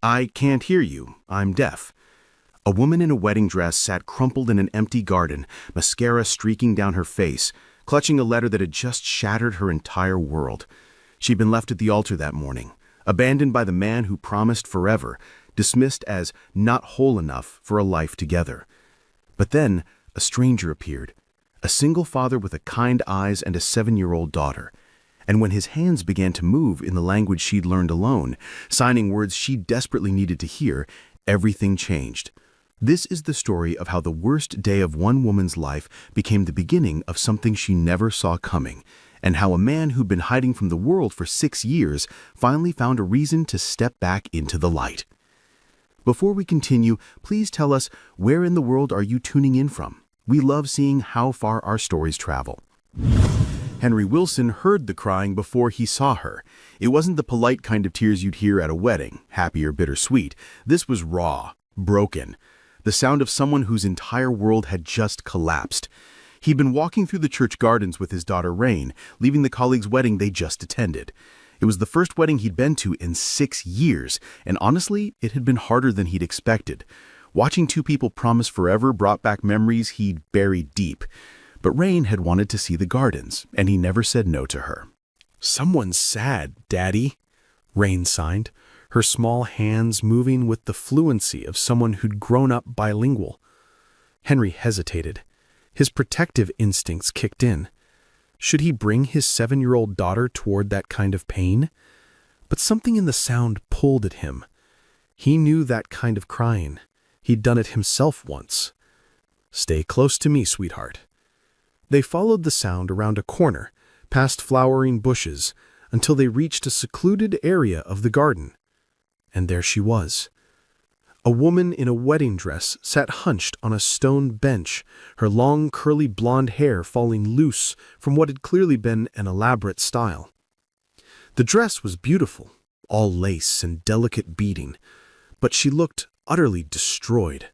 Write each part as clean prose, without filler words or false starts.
I can't hear you. I'm deaf. A woman in a wedding dress sat crumpled in an empty garden, mascara streaking down her face, clutching a letter that had just shattered her entire world. She'd been left at the altar that morning, abandoned by the man who promised forever, dismissed as not whole enough for a life together. But then, a stranger appeared, a single father with a kind eyes and a 7-year-old daughter. And when his hands began to move in the language she'd learned alone, signing words she desperately needed to hear, everything changed. This is the story of how the worst day of one woman's life became the beginning of something she never saw coming, and how a man who'd been hiding from the world for 6 years finally found a reason to step back into the light. Before we continue, please tell us, where in the world are you tuning in from? We love seeing how far our stories travel. Henry Wilson heard the crying before he saw her. It wasn't the polite kind of tears you'd hear at a wedding, happy or bittersweet. This was raw, broken. The sound of someone whose entire world had just collapsed. He'd been walking through the church gardens with his daughter Rain, leaving the colleague's wedding they just attended. It was the first wedding he'd been to in 6 years, and honestly, it had been harder than he'd expected. Watching two people promise forever brought back memories he'd buried deep. But Rain had wanted to see the gardens, and he never said no to her. "Someone's sad, Daddy," Rain signed, her small hands moving with the fluency of someone who'd grown up bilingual. Henry hesitated. His protective instincts kicked in. Should he bring his 7-year-old daughter toward that kind of pain? But something in the sound pulled at him. He knew that kind of crying. He'd done it himself once. "Stay close to me, sweetheart." They followed the sound around a corner, past flowering bushes, until they reached a secluded area of the garden. And there she was. A woman in a wedding dress sat hunched on a stone bench, her long curly blonde hair falling loose from what had clearly been an elaborate style. The dress was beautiful, all lace and delicate beading, but she looked utterly destroyed.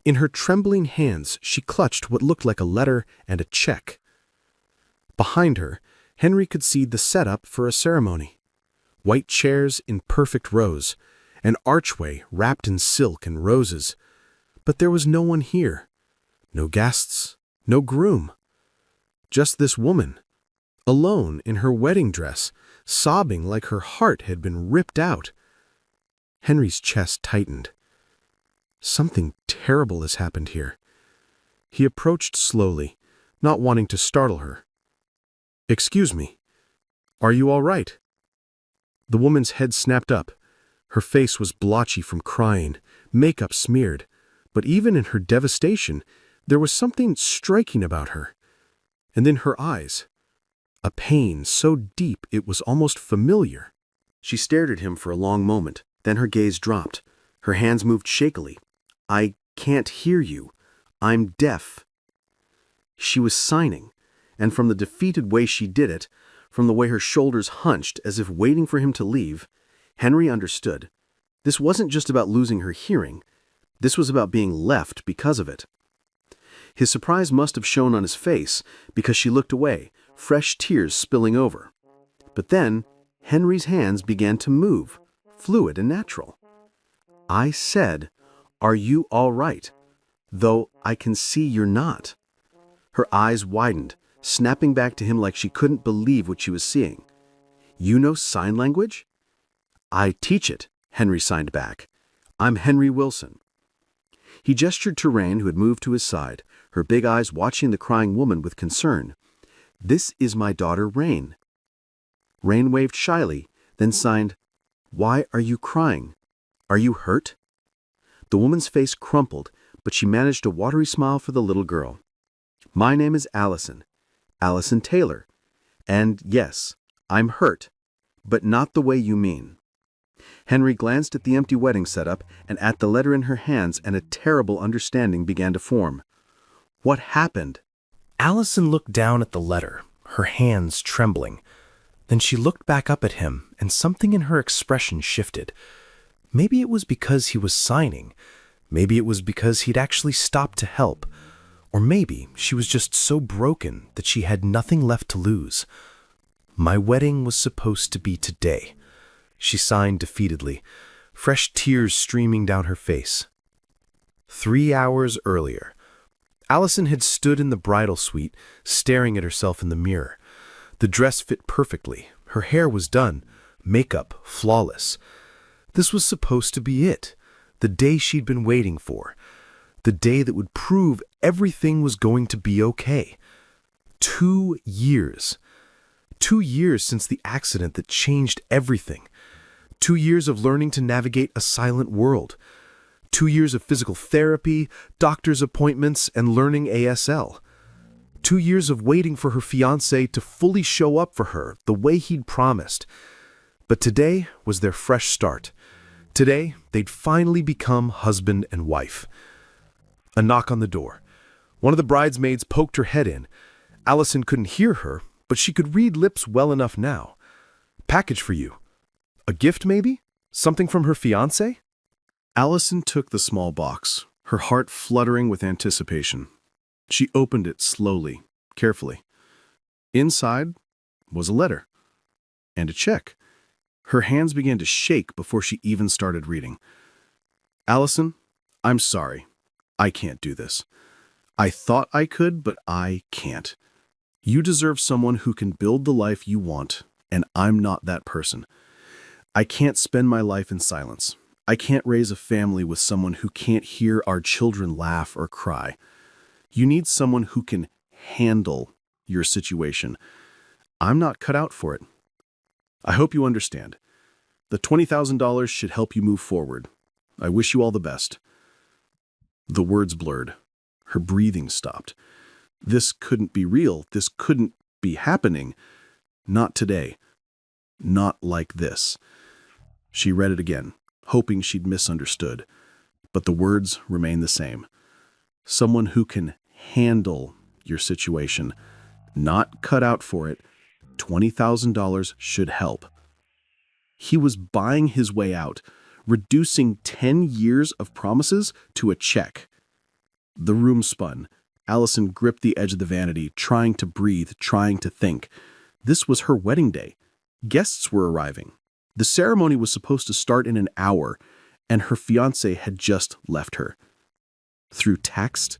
In her trembling hands, she clutched what looked like a letter and a check. Behind her, Henry could see the setup for a ceremony. White chairs in perfect rows, an archway wrapped in silk and roses. But there was no one here. No guests, no groom. Just this woman, alone in her wedding dress, sobbing like her heart had been ripped out. Henry's chest tightened. Something terrible has happened here. He approached slowly, not wanting to startle her. "Excuse me, are you all right?" The woman's head snapped up. Her face was blotchy from crying, makeup smeared, but even in her devastation, there was something striking about her. And then her eyes, a pain so deep it was almost familiar. She stared at him for a long moment, then her gaze dropped. Her hands moved shakily. "I can't hear you. I'm deaf." She was signing, and from the defeated way she did it, from the way her shoulders hunched as if waiting for him to leave, Henry understood. This wasn't just about losing her hearing. This was about being left because of it. His surprise must have shown on his face because she looked away, fresh tears spilling over. But then, Henry's hands began to move, fluid and natural. "I said, are you all right? Though I can see you're not." Her eyes widened, snapping back to him like she couldn't believe what she was seeing. "You know sign language?" "I teach it," Henry signed back. "I'm Henry Wilson." He gestured to Rain, who had moved to his side, her big eyes watching the crying woman with concern. "This is my daughter Rain." Rain waved shyly, then signed, "Why are you crying? Are you hurt?" The woman's face crumpled, but she managed a watery smile for the little girl. "My name is Allison, Allison Taylor, and yes, I'm hurt, but not the way you mean." Henry glanced at the empty wedding setup and at the letter in her hands, and a terrible understanding began to form. What happened? Allison looked down at the letter, her hands trembling. Then she looked back up at him, and something in her expression shifted. Maybe it was because he was signing. Maybe it was because he'd actually stopped to help. Or maybe she was just so broken that she had nothing left to lose. "My wedding was supposed to be today," she signed defeatedly. fresh tears streaming down her face. 3 hours earlier, Allison had stood in the bridal suite, staring at herself in the mirror. The dress fit perfectly. Her hair was done, makeup flawless. This was supposed to be it, the day she'd been waiting for, the day that would prove everything was going to be okay. 2 years. 2 years since the accident that changed everything. 2 years of learning to navigate a silent world. 2 years of physical therapy, doctor's appointments, and learning ASL. 2 years of waiting for her fiancé to fully show up for her the way he'd promised. But today was their fresh start. Today, they'd finally become husband and wife. A knock on the door. One of the bridesmaids poked her head in. Allison couldn't hear her, but she could read lips well enough now. Package for you. A gift, maybe? Something from her fiancé? Allison took the small box, her heart fluttering with anticipation. She opened it slowly, carefully. Inside was a letter and a check. Her hands began to shake before she even started reading. Allison, I'm sorry. I can't do this. I thought I could, but I can't. You deserve someone who can build the life you want, and I'm not that person. I can't spend my life in silence. I can't raise a family with someone who can't hear our children laugh or cry. You need someone who can handle your situation. I'm not cut out for it. I hope you understand. The $20,000 should help you move forward. I wish you all the best. The words blurred. Her breathing stopped. This couldn't be real. This couldn't be happening. Not today. Not like this. She read it again, hoping she'd misunderstood. But the words remained the same. Someone who can handle your situation. Not cut out for it. $20,000 should help. He was buying his way out, reducing 10 years of promises to a check. The room spun. Allison gripped the edge of the vanity, trying to breathe, trying to think. This was her wedding day. Guests were arriving. The ceremony was supposed to start in an hour, and her fiancé had just left her. Through text,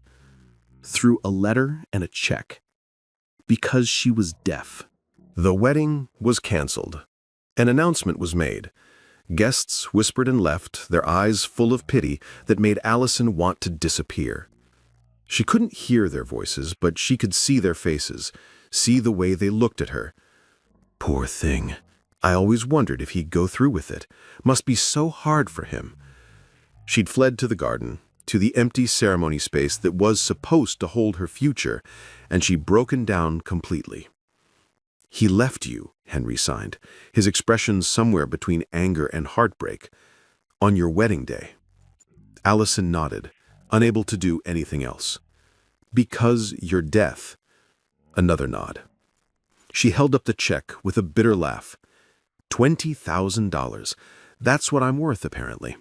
through a letter and a check. Because she was deaf. The wedding was canceled. An announcement was made. Guests whispered and left, their eyes full of pity that made Allison want to disappear. She couldn't hear their voices, but she could see their faces, see the way they looked at her. Poor thing. I always wondered if he'd go through with it. Must be so hard for him. She'd fled to the garden, to the empty ceremony space that was supposed to hold her future, and she'd broken down completely. He left you, Henry signed, his expression somewhere between anger and heartbreak. On your wedding day. Allison nodded, unable to do anything else. Because you're deaf. Another nod. She held up the check with a bitter laugh. $20,000. That's what I'm worth, apparently.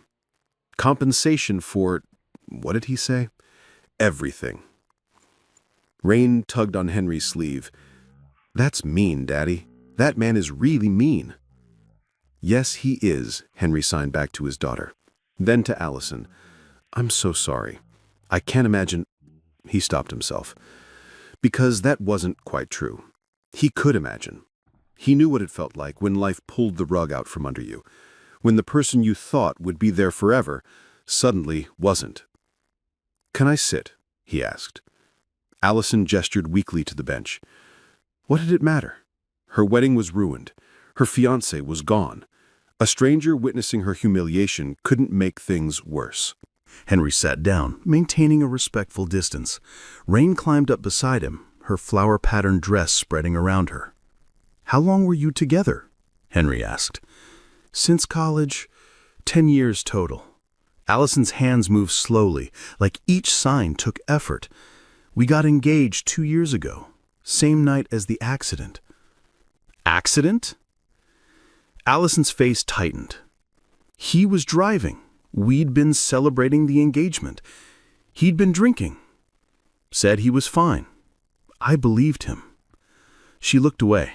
Compensation for, what did he say? Everything. Rain tugged on Henry's sleeve. That's mean, Daddy. That man is really mean. Yes, he is, Henry signed back to his daughter. Then to Allison. I'm so sorry. I can't imagine. He stopped himself. Because that wasn't quite true. He could imagine. He knew what it felt like when life pulled the rug out from under you, when the person you thought would be there forever suddenly wasn't. Can I sit? He asked. Allison gestured weakly to the bench. What did it matter? Her wedding was ruined. Her fiancé was gone. A stranger witnessing her humiliation couldn't make things worse. Henry sat down, maintaining a respectful distance. Rain climbed up beside him, her flower-patterned dress spreading around her. How long were you together? Henry asked. Since college, 10 years total. Allison's hands moved slowly, like each sign took effort. We got engaged 2 years ago, same night as the accident. Accident? Allison's face tightened. He was driving. We'd been celebrating the engagement. He'd been drinking. Said he was fine. I believed him. She looked away.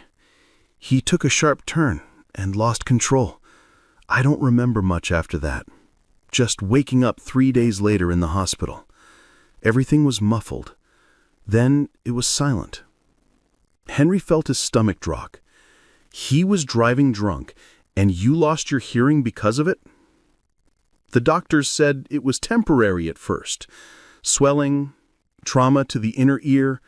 He took a sharp turn and lost control. I don't remember much after that. Just waking up 3 days later in the hospital. Everything was muffled. Then it was silent. Henry felt his stomach drop. He was driving drunk, and you lost your hearing because of it? The doctors said it was temporary at first. Swelling, trauma to the inner ear.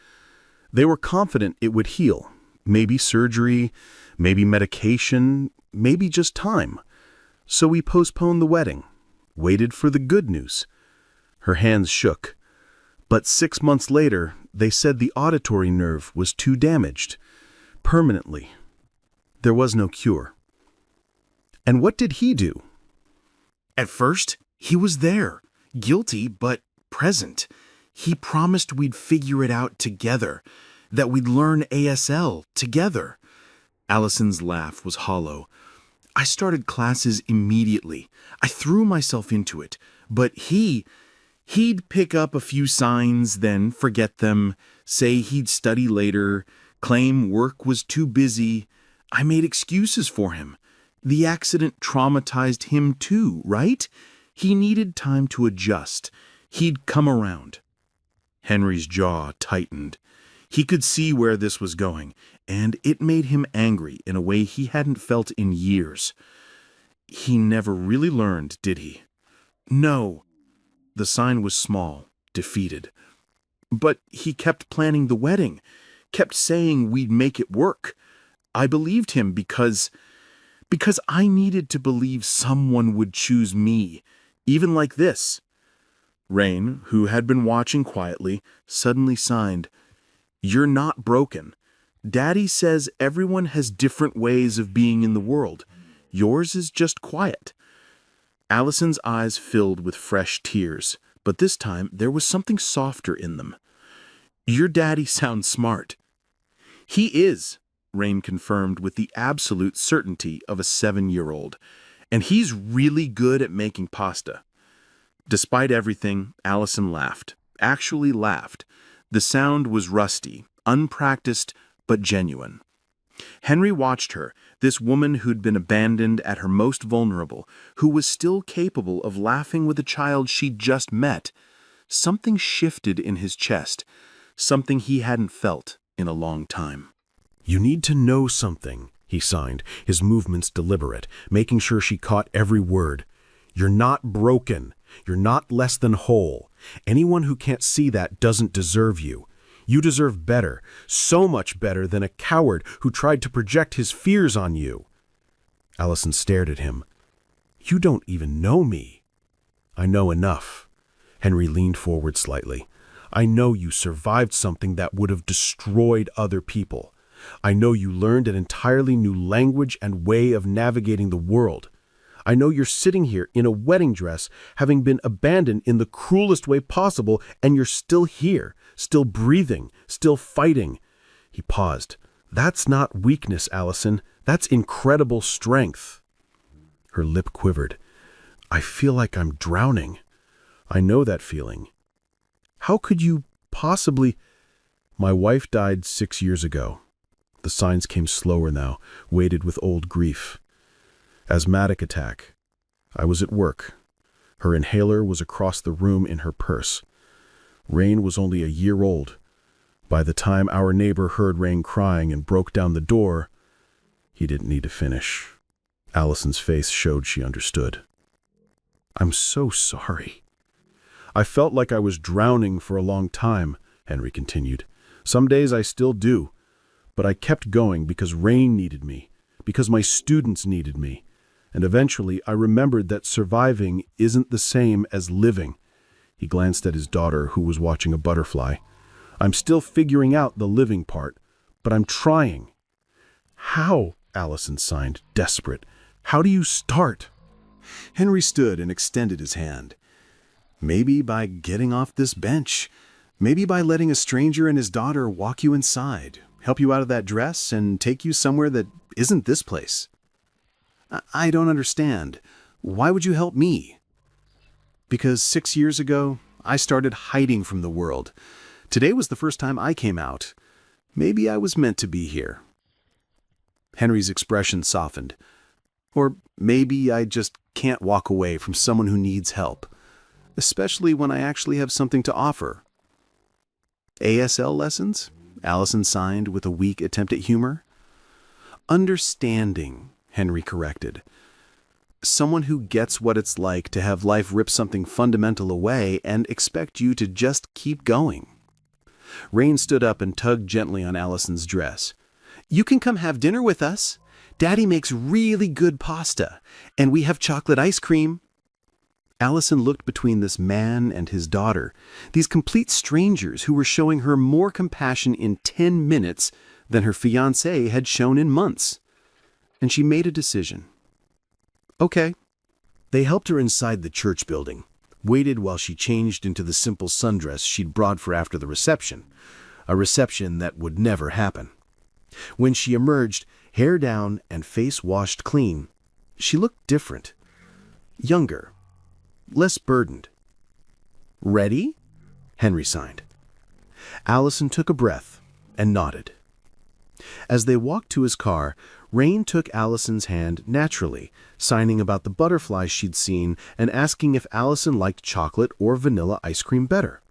They were confident it would heal. Maybe surgery, maybe medication, maybe just time. So we postponed the wedding, waited for the good news. Her hands shook. But 6 months later, they said the auditory nerve was too damaged. Permanently. There was no cure. And what did he do? At first, he was there, guilty but present. He promised we'd figure it out together, that we'd learn ASL together. Allison's laugh was hollow. I started classes immediately. I threw myself into it, but he'd pick up a few signs, then forget them, say he'd study later, claim work was too busy. I made excuses for him. The accident traumatized him too, right? He needed time to adjust. He'd come around. Henry's jaw tightened. He could see where this was going, and it made him angry in a way he hadn't felt in years. He never really learned, did he? No. The sign was small, defeated. But he kept planning the wedding, kept saying we'd make it work. I believed him because I needed to believe someone would choose me, even like this. Rain, who had been watching quietly, suddenly signed, "You're not broken. Daddy says everyone has different ways of being in the world. Yours is just quiet." Allison's eyes filled with fresh tears, but this time there was something softer in them. "Your daddy sounds smart." "He is," Rain confirmed with the absolute certainty of a 7-year-old. "And he's really good at making pasta." Despite everything, Allison laughed. Actually laughed. The sound was rusty, unpracticed, but genuine. Henry watched her, this woman who'd been abandoned at her most vulnerable, who was still capable of laughing with a child she'd just met. Something shifted in his chest, something he hadn't felt in a long time. "You need to know something," he signed, his movements deliberate, making sure she caught every word. "You're not broken. You're not less than whole. Anyone who can't see that doesn't deserve you. You deserve better, so much better than a coward who tried to project his fears on you." Allison stared at him. "You don't even know me." "I know enough." Henry leaned forward slightly. "I know you survived something that would have destroyed other people. I know you learned an entirely new language and way of navigating the world. I know you're sitting here in a wedding dress, having been abandoned in the cruelest way possible, and you're still here, still breathing, still fighting." He paused. "That's not weakness, Allison. That's incredible strength." Her lip quivered. "I feel like I'm drowning." "I know that feeling." "How could you possibly—" "My wife died 6 years ago." The signs came slower now, weighted with old grief. "Asthmatic attack. I was at work. Her inhaler was across the room in her purse. Rain was only a year old. By the time our neighbor heard Rain crying and broke down the door," he didn't need to finish. Allison's face showed she understood. "I'm so sorry." "I felt like I was drowning for a long time," Henry continued. "Some days I still do. But I kept going because Rain needed me, because my students needed me. And eventually I remembered that surviving isn't the same as living." He glanced at his daughter, who was watching a butterfly. "I'm still figuring out the living part, but I'm trying." "How?" Allison signed, desperate. "How do you start?" Henry stood and extended his hand. "Maybe by getting off this bench. Maybe by letting a stranger and his daughter walk you inside, help you out of that dress, and take you somewhere that isn't this place." "I don't understand. Why would you help me?" "Because 6 years ago, I started hiding from the world. Today was the first time I came out. Maybe I was meant to be here." Henry's expression softened. Or maybe I just can't walk away from someone who needs help, especially when I actually have something to offer. ASL lessons? Allison signed with a weak attempt at humor. Understanding, Henry corrected. Someone who gets what it's like to have life rip something fundamental away and expect you to just keep going. Rain stood up and tugged gently on Allison's dress. You can come have dinner with us. Daddy makes really good pasta, and we have chocolate ice cream. Allison looked between this man and his daughter, these complete strangers who were showing her more compassion in 10 minutes than her fiancé had shown in months. And she made a decision. Okay. They helped her inside the church building, waited while she changed into the simple sundress she'd brought for after the reception, a reception that would never happen. When she emerged, hair down and face washed clean, she looked different, younger, less burdened. Ready? Henry signed. Allison took a breath and nodded. As they walked to his car, Rain took Allison's hand naturally, signing about the butterflies she'd seen and asking if Allison liked chocolate or vanilla ice cream better.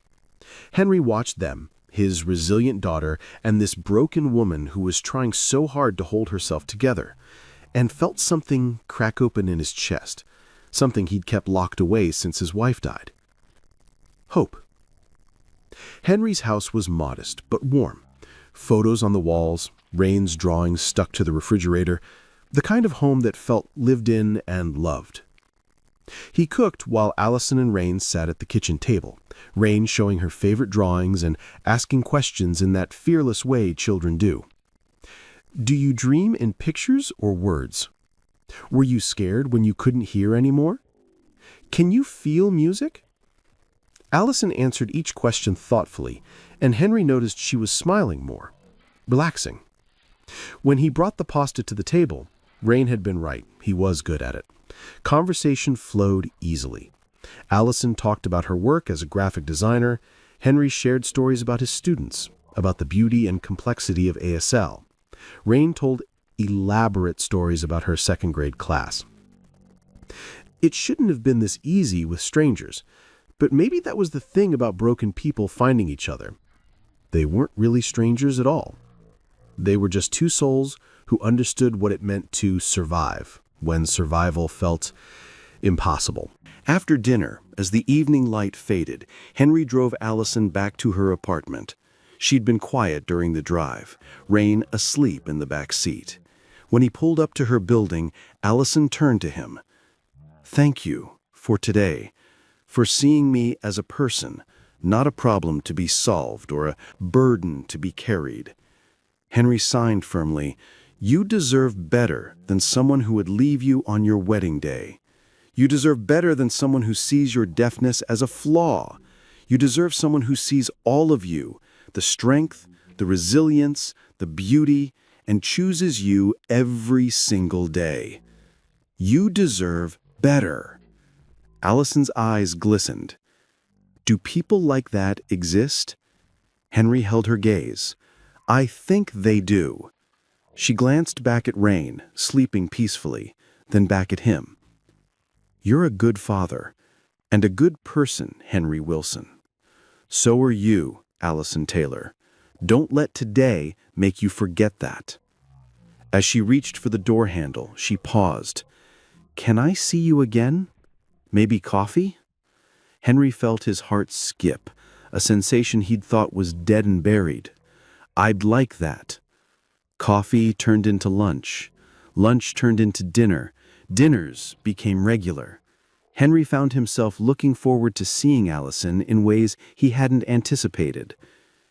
Henry watched them, his resilient daughter, and this broken woman who was trying so hard to hold herself together, and felt something crack open in his chest, something he'd kept locked away since his wife died. Hope. Henry's house was modest but warm. Photos on the walls, Rain's drawings stuck to the refrigerator, the kind of home that felt lived in and loved. He cooked while Allison and Rain sat at the kitchen table, Rain showing her favorite drawings and asking questions in that fearless way children do. Do you dream in pictures or words? Were you scared when you couldn't hear anymore? Can you feel music? Allison answered each question thoughtfully, and Henry noticed she was smiling more, relaxing. When he brought the pasta to the table, Rain had been right. He was good at it. Conversation flowed easily. Allison talked about her work as a graphic designer. Henry shared stories about his students, about the beauty and complexity of ASL. Rain told elaborate stories about her second-grade class. It shouldn't have been this easy with strangers, but maybe that was the thing about broken people finding each other. They weren't really strangers at all. They were just two souls who understood what it meant to survive when survival felt impossible. After dinner, as the evening light faded, Henry drove Allison back to her apartment. She'd been quiet during the drive, Rain asleep in the back seat. When he pulled up to her building, Allison turned to him. Thank you for today, for seeing me as a person, not a problem to be solved or a burden to be carried. Henry signed firmly, You deserve better than someone who would leave you on your wedding day. You deserve better than someone who sees your deafness as a flaw. You deserve someone who sees all of you, the strength, the resilience, the beauty, and chooses you every single day. You deserve better. Allison's eyes glistened. Do people like that exist? Henry held her gaze. I think they do. She glanced back at Rain, sleeping peacefully, then back at him. You're a good father, and a good person, Henry Wilson. So are you, Allison Taylor. Don't let today make you forget that. As she reached for the door handle, she paused. Can I see you again? Maybe coffee? Henry felt his heart skip, a sensation he'd thought was dead and buried. I'd like that. Coffee turned into lunch. Lunch turned into dinner. Dinners became regular. Henry found himself looking forward to seeing Allison in ways he hadn't anticipated.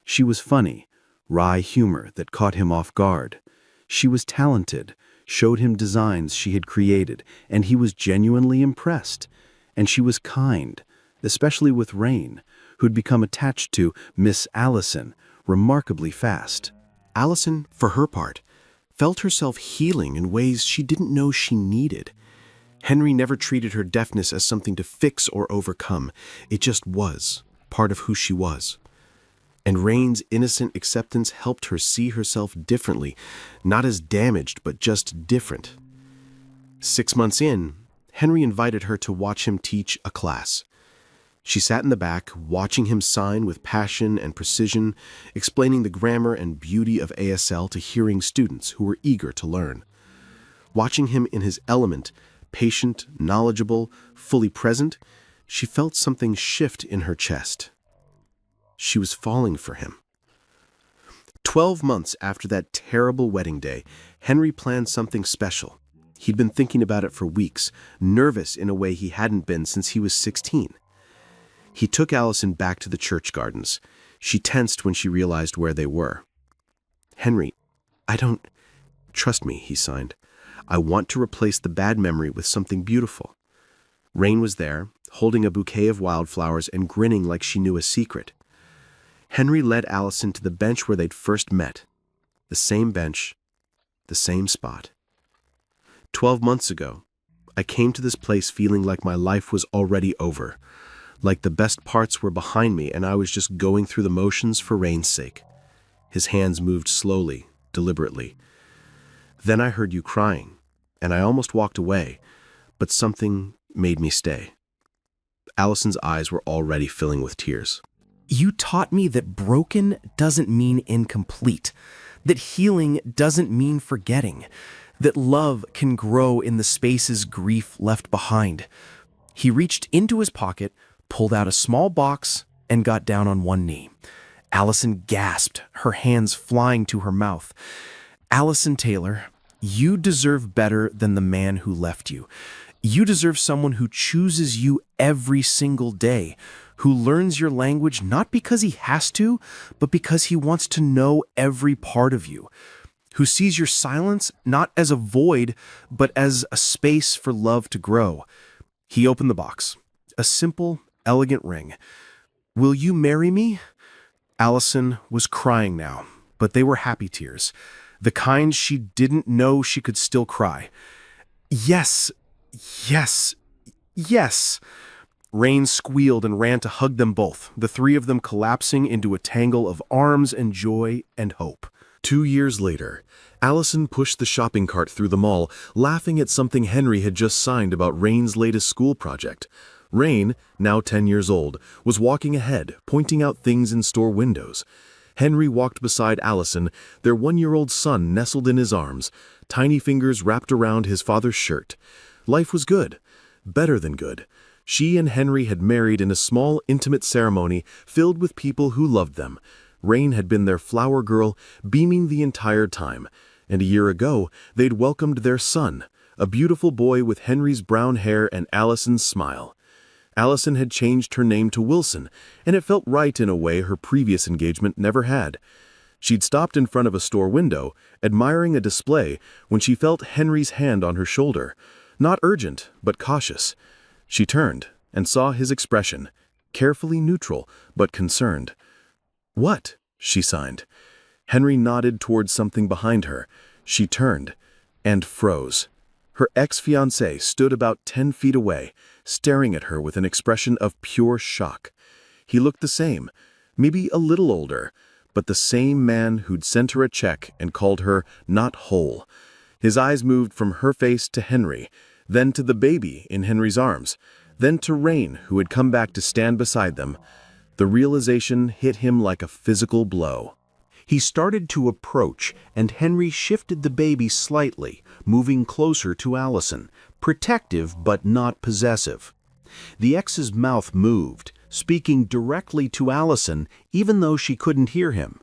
She was funny, wry humor that caught him off guard. She was talented, showed him designs she had created, and he was genuinely impressed. And she was kind, especially with Rain, who'd become attached to Miss Allison remarkably fast. Allison, for her part, felt herself healing in ways she didn't know she needed. Henry never treated her deafness as something to fix or overcome. It just was, part of who she was. And Rain's innocent acceptance helped her see herself differently, not as damaged, but just different. 6 months in, Henry invited her to watch him teach a class. She sat in the back, watching him sign with passion and precision, explaining the grammar and beauty of ASL to hearing students who were eager to learn. Watching him in his element, patient, knowledgeable, fully present, she felt something shift in her chest. She was falling for him. 12 months after that terrible wedding day, Henry planned something special. He'd been thinking about it for weeks, nervous in a way he hadn't been since he was 16. He took Allison back to the church gardens. She tensed when she realized where they were. "Henry, I don't... Trust me," he signed. "I want to replace the bad memory with something beautiful." Rain was there, holding a bouquet of wildflowers and grinning like she knew a secret. Henry led Allison to the bench where they'd first met. The same bench, the same spot. 12 months ago, I came to this place feeling like my life was already over, like the best parts were behind me and I was just going through the motions for Rain's sake. His hands moved slowly, deliberately. "Then I heard you crying, and I almost walked away, but something made me stay." Allison's eyes were already filling with tears. "You taught me that broken doesn't mean incomplete, that healing doesn't mean forgetting, that love can grow in the spaces grief left behind." He reached into his pocket, pulled out a small box, and got down on one knee. Allison gasped, her hands flying to her mouth. "Allison Taylor, you deserve better than the man who left you. You deserve someone who chooses you every single day, who learns your language not because he has to, but because he wants to know every part of you, who sees your silence not as a void, but as a space for love to grow." He opened the box. A simple, elegant ring. "Will you marry me?" Allison was crying now, but they were happy tears, the kind she didn't know she could still cry. "Yes, yes, yes." Rain squealed and ran to hug them both, the three of them collapsing into a tangle of arms and joy and hope. 2 years later, Allison pushed the shopping cart through the mall, laughing at something Henry had just signed about Rain's latest school project. Rain, now 10 years old, was walking ahead, pointing out things in store windows. Henry walked beside Allison, their 1-year-old son nestled in his arms, tiny fingers wrapped around his father's shirt. Life was good, better than good. She and Henry had married in a small, intimate ceremony filled with people who loved them. Rain had been their flower girl, beaming the entire time. And a year ago, they'd welcomed their son, a beautiful boy with Henry's brown hair and Allison's smile. Allison had changed her name to Wilson, and it felt right in a way her previous engagement never had. She'd stopped in front of a store window, admiring a display, when she felt Henry's hand on her shoulder. Not urgent, but cautious. She turned and saw his expression, carefully neutral, but concerned. "What?" she signed. Henry nodded towards something behind her. She turned and froze. Her ex-fiancé stood about 10 feet away, staring at her with an expression of pure shock. He looked the same, maybe a little older, but the same man who'd sent her a check and called her not whole. His eyes moved from her face to Henry, then to the baby in Henry's arms, then to Rain, who had come back to stand beside them. The realization hit him like a physical blow. He started to approach, and Henry shifted the baby slightly, moving closer to Allison, protective but not possessive. The ex's mouth moved, speaking directly to Allison, even though she couldn't hear him.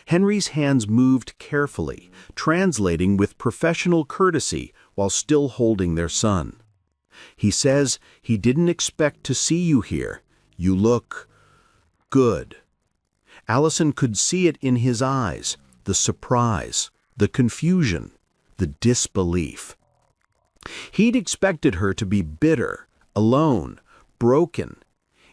Henry's hands moved carefully, translating with professional courtesy while still holding their son. He says he didn't expect to see you here. You look good. Allison could see it in his eyes, the surprise, the confusion, the disbelief. He'd expected her to be bitter, alone, broken.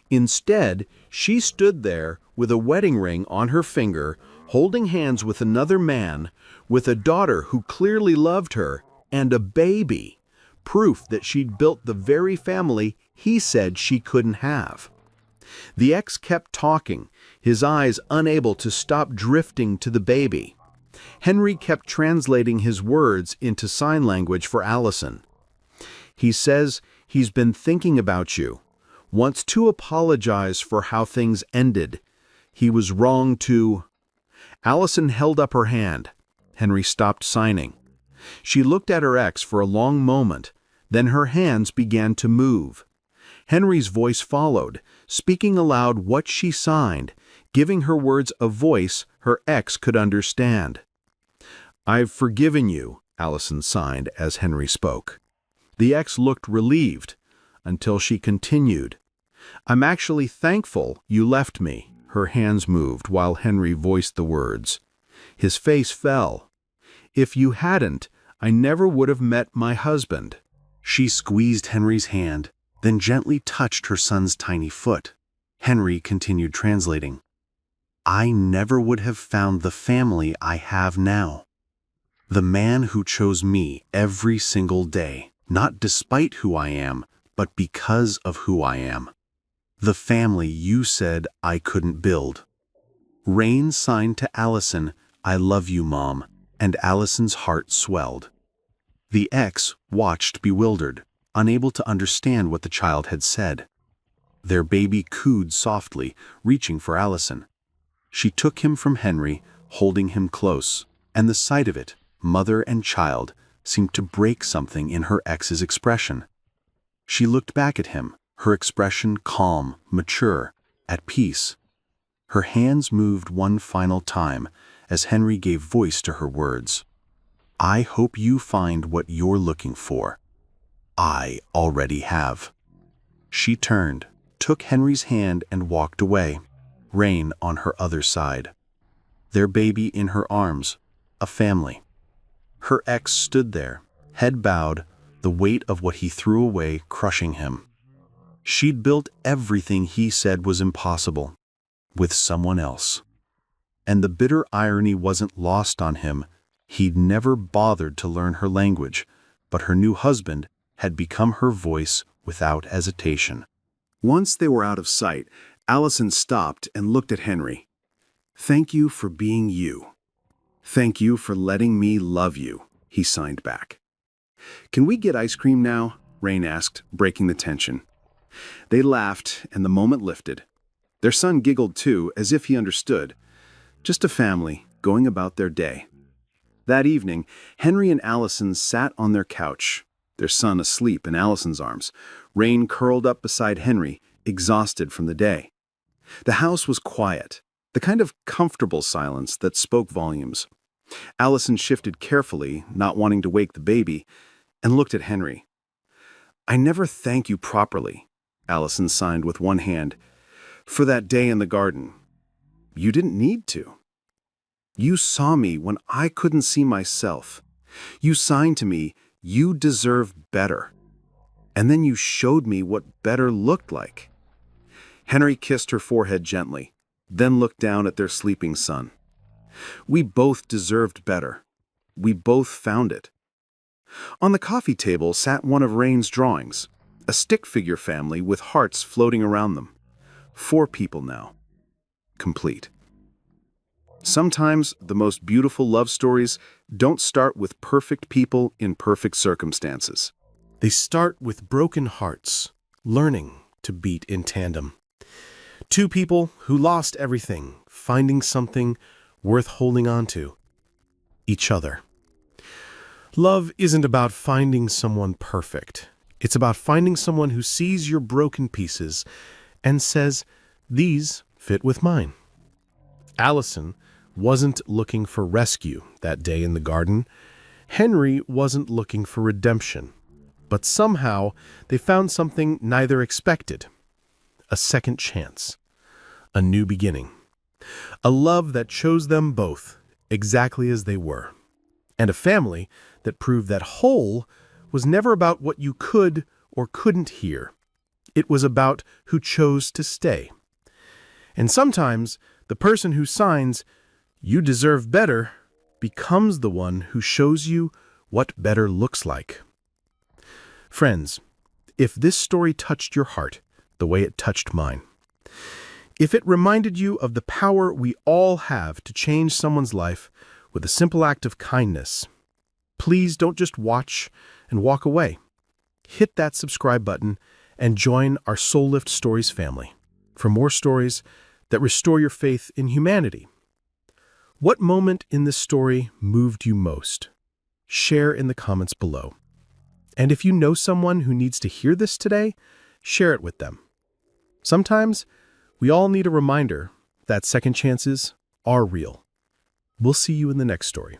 Instead, she stood there with a wedding ring on her finger, holding hands with another man, with a daughter who clearly loved her, and a baby, proof that she'd built the very family he said she couldn't have. The ex kept talking, his eyes unable to stop drifting to the baby. Henry kept translating his words into sign language for Allison. He says he's been thinking about you, wants to apologize for how things ended. He was wrong to... Allison held up her hand. Henry stopped signing. She looked at her ex for a long moment, then her hands began to move. Henry's voice followed, speaking aloud what she signed, giving her words a voice her ex could understand. "I've forgiven you," Allison signed as Henry spoke. The ex looked relieved, until she continued. "I'm actually thankful you left me." Her hands moved while Henry voiced the words. His face fell. "If you hadn't, I never would have met my husband." She squeezed Henry's hand, then gently touched her son's tiny foot. Henry continued translating. "I never would have found the family I have now. The man who chose me every single day, not despite who I am, but because of who I am. The family you said I couldn't build." Rain signed to Allison, "I love you, Mom," and Allison's heart swelled. The ex watched bewildered, unable to understand what the child had said. Their baby cooed softly, reaching for Allison. She took him from Henry, holding him close, and the sight of it, mother and child, seemed to break something in her ex's expression. She looked back at him, her expression calm, mature, at peace. Her hands moved one final time as Henry gave voice to her words. "I hope you find what you're looking for. I already have." She turned, took Henry's hand and walked away, Rain on her other side. Their baby in her arms, a family. Her ex stood there, head bowed, the weight of what he threw away crushing him. She'd built everything he said was impossible, with someone else. And the bitter irony wasn't lost on him. He'd never bothered to learn her language, but her new husband had become her voice without hesitation. Once they were out of sight, Allison stopped and looked at Henry. "Thank you for being you. Thank you for letting me love you," he signed back. "Can we get ice cream now?" Rain asked, breaking the tension. They laughed, and the moment lifted. Their son giggled too, as if he understood. Just a family, going about their day. That evening, Henry and Allison sat on their couch, their son asleep in Allison's arms, Rain curled up beside Henry, exhausted from the day. The house was quiet, the kind of comfortable silence that spoke volumes. Allison shifted carefully, not wanting to wake the baby, and looked at Henry. "I never thank you properly," Allison signed with one hand, "for that day in the garden. You didn't need to. You saw me when I couldn't see myself. You signed to me, you deserve better. And then you showed me what better looked like." Henry kissed her forehead gently, then looked down at their sleeping son. "We both deserved better. We both found it." On the coffee table sat one of Rain's drawings, a stick figure family with hearts floating around them. 4 people now. Complete. Sometimes the most beautiful love stories don't start with perfect people in perfect circumstances. They start with broken hearts, learning to beat in tandem. 2 people who lost everything, finding something worth holding on to. Each other. Love isn't about finding someone perfect. It's about finding someone who sees your broken pieces and says, "These fit with mine." Allison wasn't looking for rescue that day in the garden. Henry wasn't looking for redemption. But somehow they found something neither expected. A second chance. A new beginning. A love that chose them both exactly as they were. And a family that proved that whole was never about what you could or couldn't hear. It was about who chose to stay. And sometimes the person who signs, "You deserve better," becomes the one who shows you what better looks like. Friends, if this story touched your heart the way it touched mine, if it reminded you of the power we all have to change someone's life with a simple act of kindness, please don't just watch and walk away. hit that subscribe button and join our Soul Lift Stories family for more stories that restore your faith in humanity. What moment in this story moved you most? Share in the comments below. And if you know someone who needs to hear this today, share it with them. Sometimes we all need a reminder that second chances are real. We'll see you in the next story.